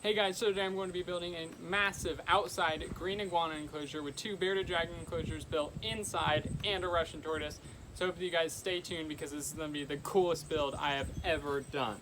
Hey guys, so today I'm going to be building a massive outside green iguana enclosure with 2 bearded dragon enclosures built inside and a Russian tortoise. So hope you guys stay tuned because this is going to be the coolest build I have ever done.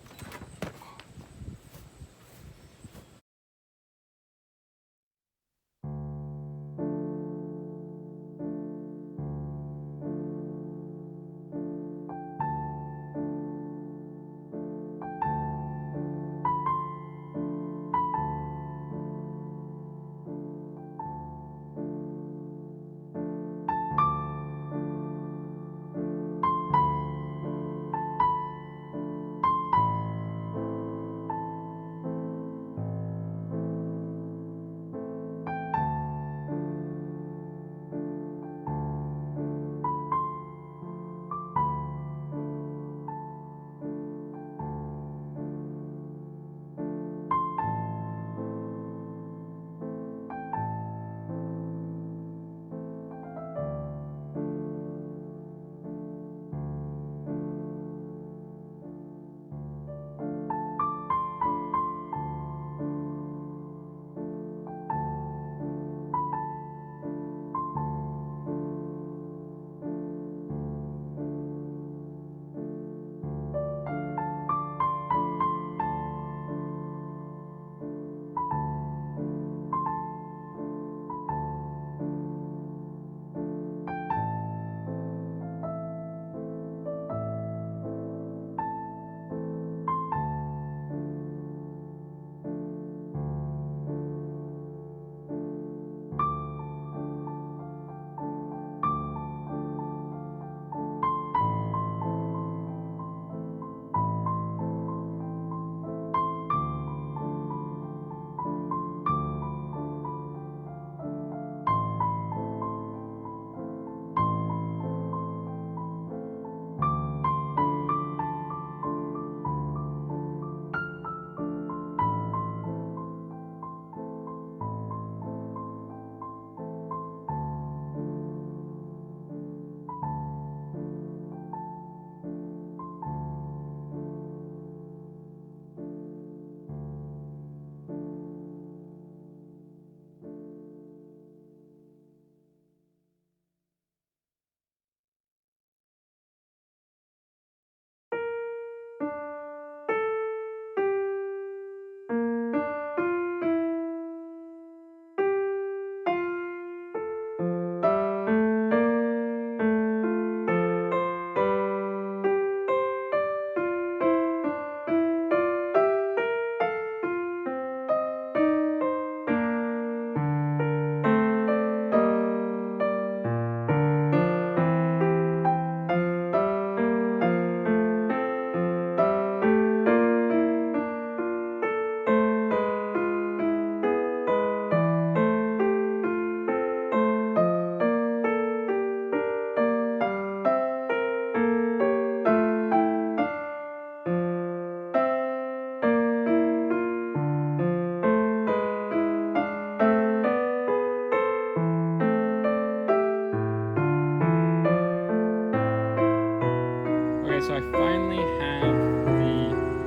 So I finally have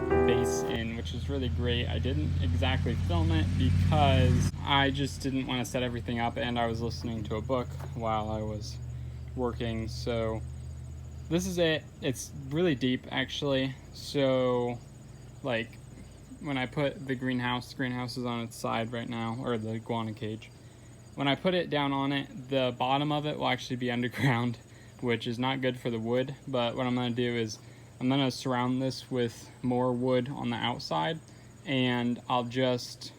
the base in, which is really great. I didn't exactly film it because I just didn't want to set everything up, and I was listening to a book while I was working. So this is it. It's really deep actually. So like when I put the greenhouse is on its side right now, or the iguana cage. When I put it down on it, the bottom of it will actually be underground, which is not good for the wood. But what I'm going to do is I'm going to surround this with more wood on the outside, and I'll just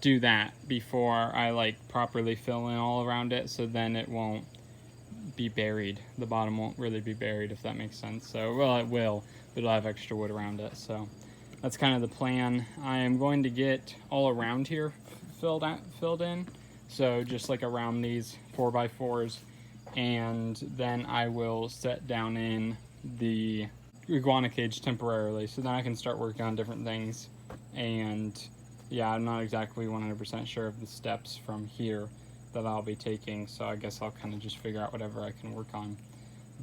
do that before I like properly fill in all around it, so then it won't be buried. The bottom won't really be buried, if that makes sense. So, well, it will, but it'll have extra wood around it. So that's kind of the plan. I am going to get all around here filled in, so just like around these 4x4s, and then I will set down in the iguana cage temporarily, so then I can start working on different things. And yeah, I'm not exactly 100% sure of the steps from here that I'll be taking, so I guess I'll kind of just figure out whatever I can work on.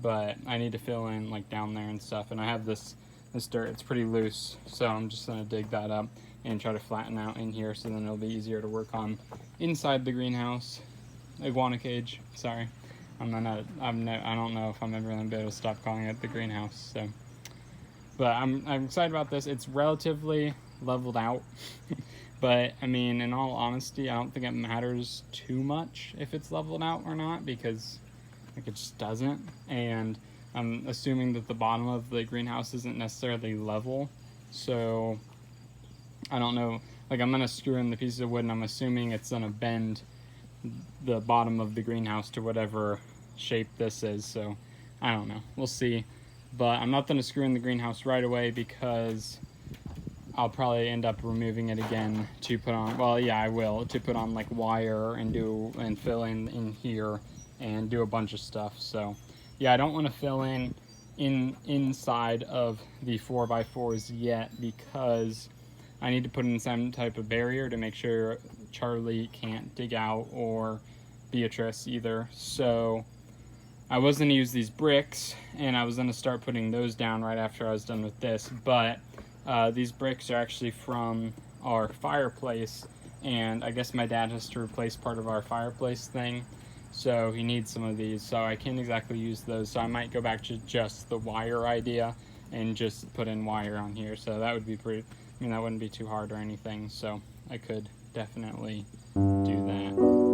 But I need to fill in like down there and stuff, and I have this dirt. It's pretty loose, so I'm just gonna dig that up. and try to flatten out in here, so then it'll be easier to work on inside the greenhouse. Iguana cage, sorry. I don't know if I'm ever gonna be able to stop calling it the greenhouse. So, but I'm excited about this. It's relatively leveled out, but I mean, in all honesty, I don't think it matters too much if it's leveled out or not, because like it just doesn't. And I'm assuming that the bottom of the greenhouse isn't necessarily level, so I don't know. Like, I'm gonna screw in the pieces of wood, and I'm assuming it's gonna bend the bottom of the greenhouse to whatever shape this is. So I don't know, we'll see. But I'm not gonna screw in the greenhouse right away, because I'll probably end up removing it again to put on, well, yeah, I will, to put on like wire and fill in here and do a bunch of stuff. So yeah, I don't want to fill inside of the 4x4s yet, because I need to put in some type of barrier to make sure Charlie can't dig out, or Beatrice either. So I was going to use these bricks, and I was going to start putting those down right after I was done with this, but these bricks are actually from our fireplace, and I guess my dad has to replace part of our fireplace thing, so he needs some of these, so I can't exactly use those. So I might go back to just the wire idea and just put in wire on here. So that would be pretty, I mean, that wouldn't be too hard or anything, so I could definitely do that.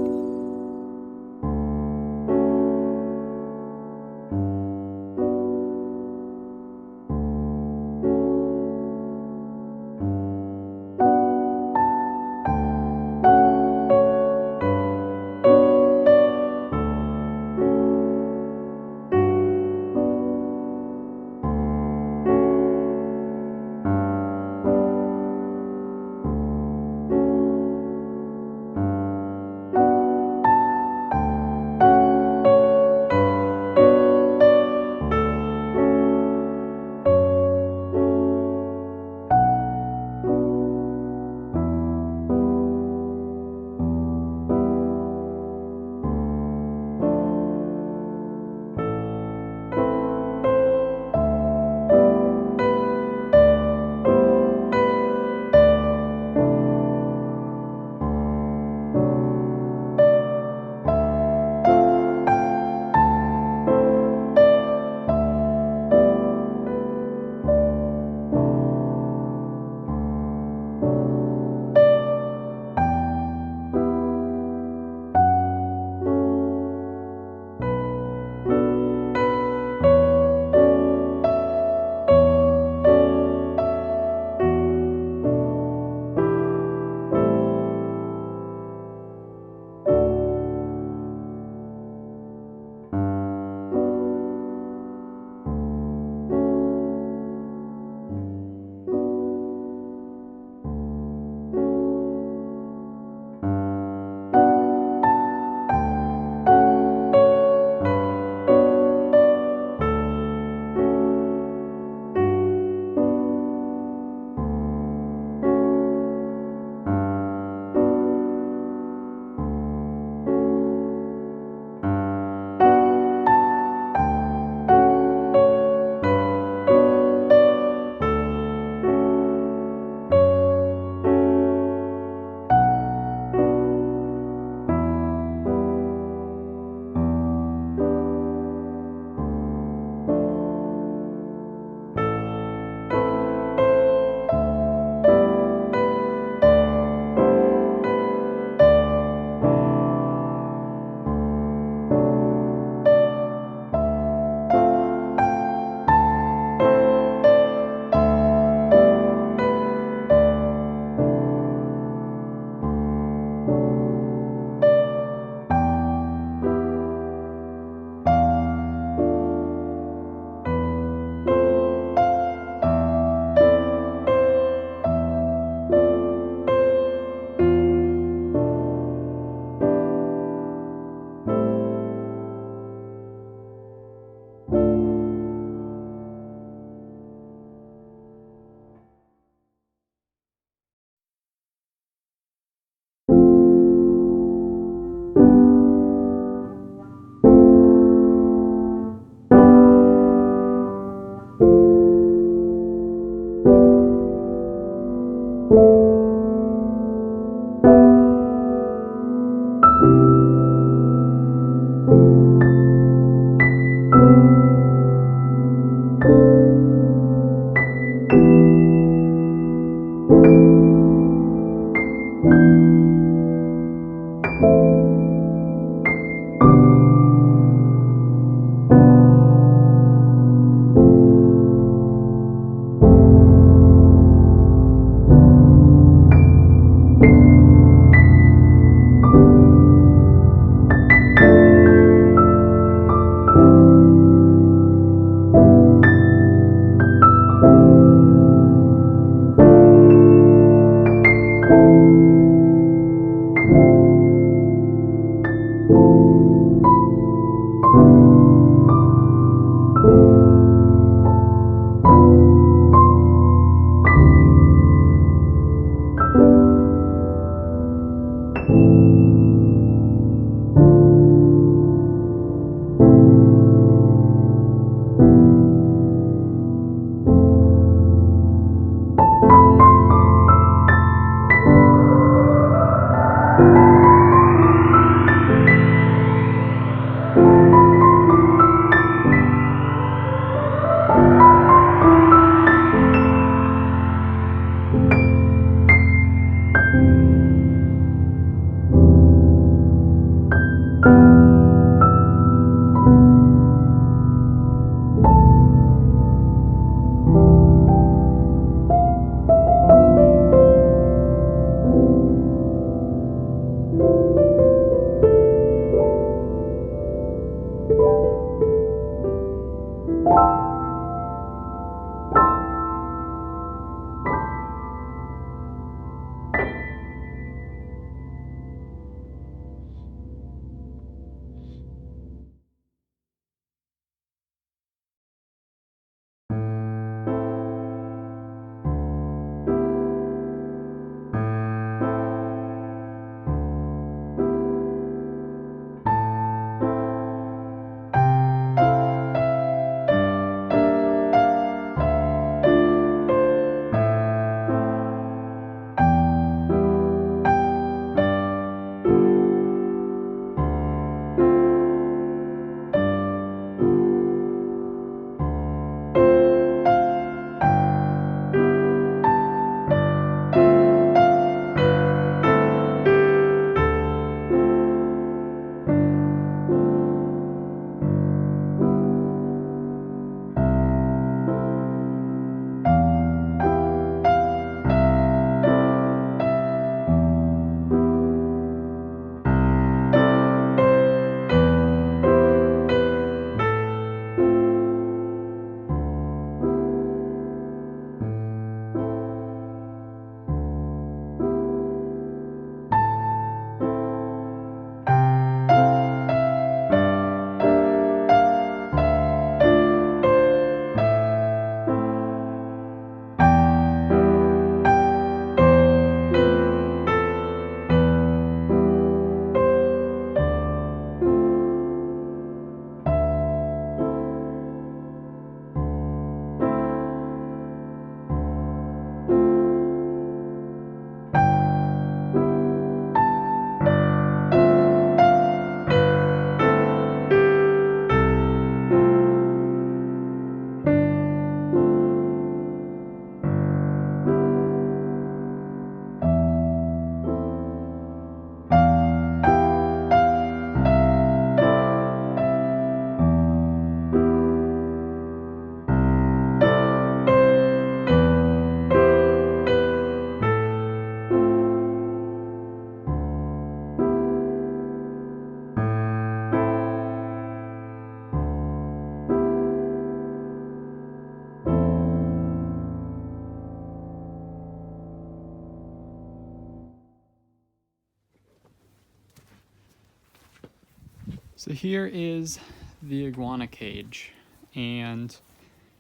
So here is the iguana cage, and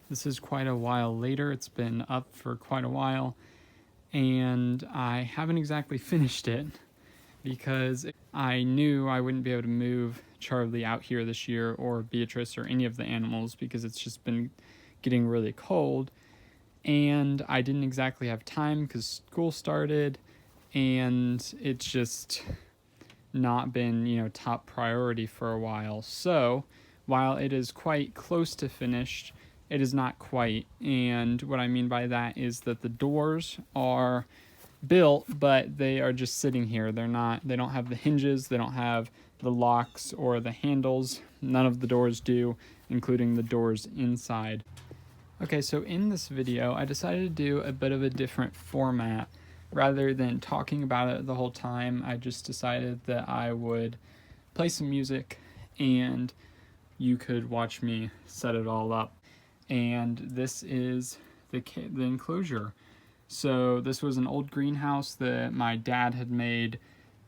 this is quite a while later. It's been up for quite a while, and I haven't exactly finished it because I knew I wouldn't be able to move Charlie out here this year, or Beatrice, or any of the animals, because it's just been getting really cold, and I didn't exactly have time because school started, and it's just not been, top priority for a while. So while it is quite close to finished, it is not quite. And what I mean by that is that the doors are built, but they are just sitting here. They don't have the hinges, they don't have the locks or the handles. None of the doors do, including the doors inside. Okay, so in this video, I decided to do a bit of a different format. Rather than talking about it the whole time, I just decided that I would play some music and you could watch me set it all up. And this is the enclosure. So this was an old greenhouse that my dad had made,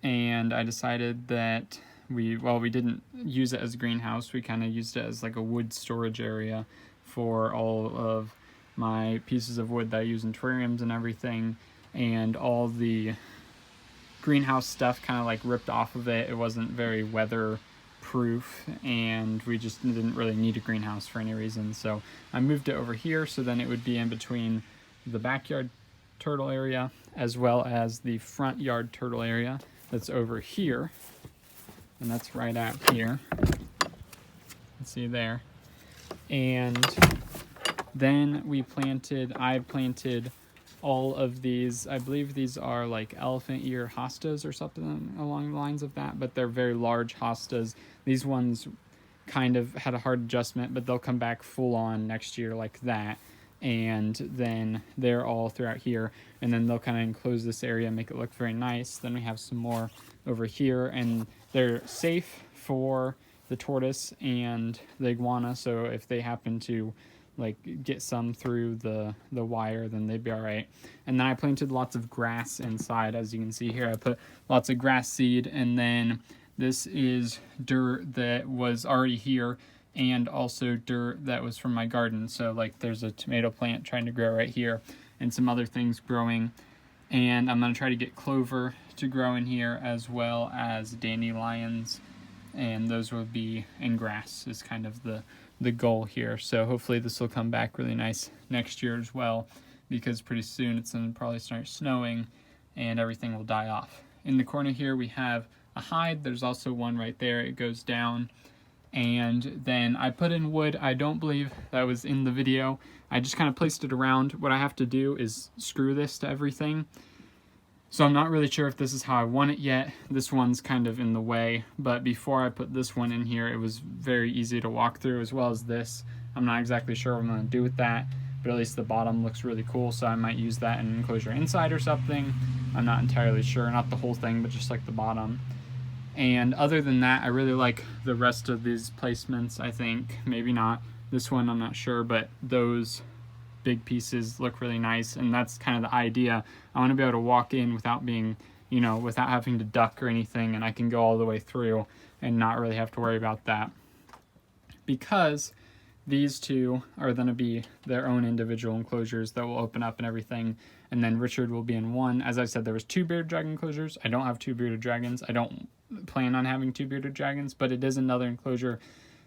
and I decided that we didn't use it as a greenhouse. We kind of used it as like a wood storage area for all of my pieces of wood that I use in terrariums and everything. And all the greenhouse stuff kind of like ripped off of it. It wasn't very weather proof, and we just didn't really need a greenhouse for any reason. So I moved it over here, so then it would be in between the backyard turtle area as well as the front yard turtle area that's over here, and that's right out here. Let's see there. And then I planted all of these. I believe these are like elephant ear hostas or something along the lines of that, but they're very large hostas. These ones kind of had a hard adjustment, but they'll come back full on next year like that. And then they're all throughout here, and then they'll kind of enclose this area and make it look very nice. Then we have some more over here, and they're safe for the tortoise and the iguana, so if they happen to like get some through the wire, then they'd be all right. And then I planted lots of grass inside. As you can see here, I put lots of grass seed, and then this is dirt that was already here, and also dirt that was from my garden. So like there's a tomato plant trying to grow right here, and some other things growing. And I'm gonna try to get clover to grow in here, as well as dandelions, and those will be in grass is kind of the goal here. So hopefully this will come back really nice next year as well, because pretty soon it's going to probably start snowing and everything will die off. In the corner here we have a hide. There's also one right there. It goes down. And then I put in wood. I don't believe that was in the video. I just kind of placed it around. What I have to do is screw this to everything. So I'm not really sure if this is how I want it yet. This one's kind of in the way, but before I put this one in here, it was very easy to walk through, as well as this. I'm not exactly sure what I'm gonna do with that, but at least the bottom looks really cool, so I might use that in an enclosure inside or something. I'm not entirely sure, not the whole thing, but just like the bottom. And other than that, I really like the rest of these placements. I think maybe not this one, I'm not sure, but those big pieces look really nice, and that's kind of the idea. I want to be able to walk in without being, without having to duck or anything, and I can go all the way through and not really have to worry about that, because these two are going to be their own individual enclosures that will open up and everything, and then Richard will be in one. As I said, there was 2 bearded dragon enclosures. I don't have 2 bearded dragons. I don't plan on having 2 bearded dragons, but it is another enclosure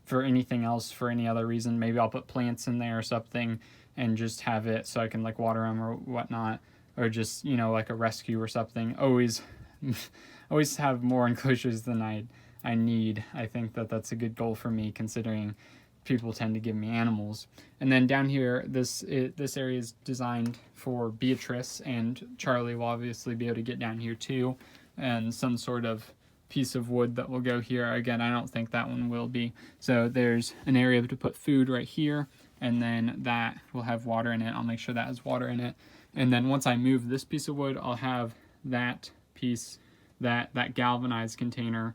for anything else, for any other reason. Maybe I'll put plants in there or something and just have it so I can like water them or whatnot, or just, like a rescue or something. Always have more enclosures than I need. I think that's a good goal for me, considering people tend to give me animals. And then down here, this area is designed for Beatrice, and Charlie will obviously be able to get down here too, and some sort of piece of wood that will go here. Again, I don't think that one will be. So there's an area to put food right here, and then that will have water in it. I'll make sure that has water in it. And then once I move this piece of wood, I'll have that piece, that galvanized container,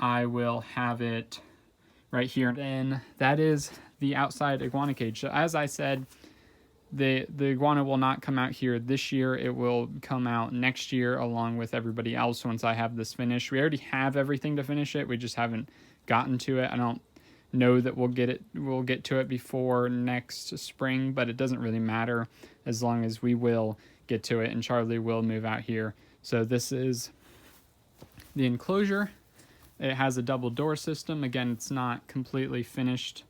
I will have it right here. Then that is the outside iguana cage. So as I said, the iguana will not come out here this year. It will come out next year along with everybody else once I have this finished. We already have everything to finish it. We just haven't gotten to it. I don't know that we'll get to it before next spring, but it doesn't really matter as long as we will get to it and Charlie will move out here. So this is the enclosure. It has a double door system. Again, it's not completely finished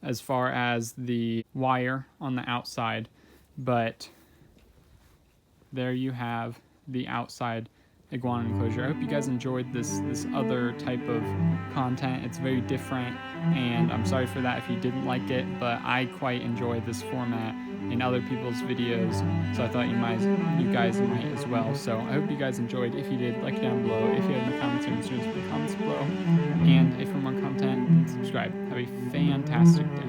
as far as the wire on the outside, but there you have the outside iguana enclosure. I hope you guys enjoyed this other type of content. It's very different, and I'm sorry for that if you didn't like it, but I quite enjoy this format in other people's videos, so I thought you guys might as well. So I hope you guys enjoyed. If you did, like it down below. If you have any comments or concerns, put comments below. And if for more content, subscribe. Have a fantastic day.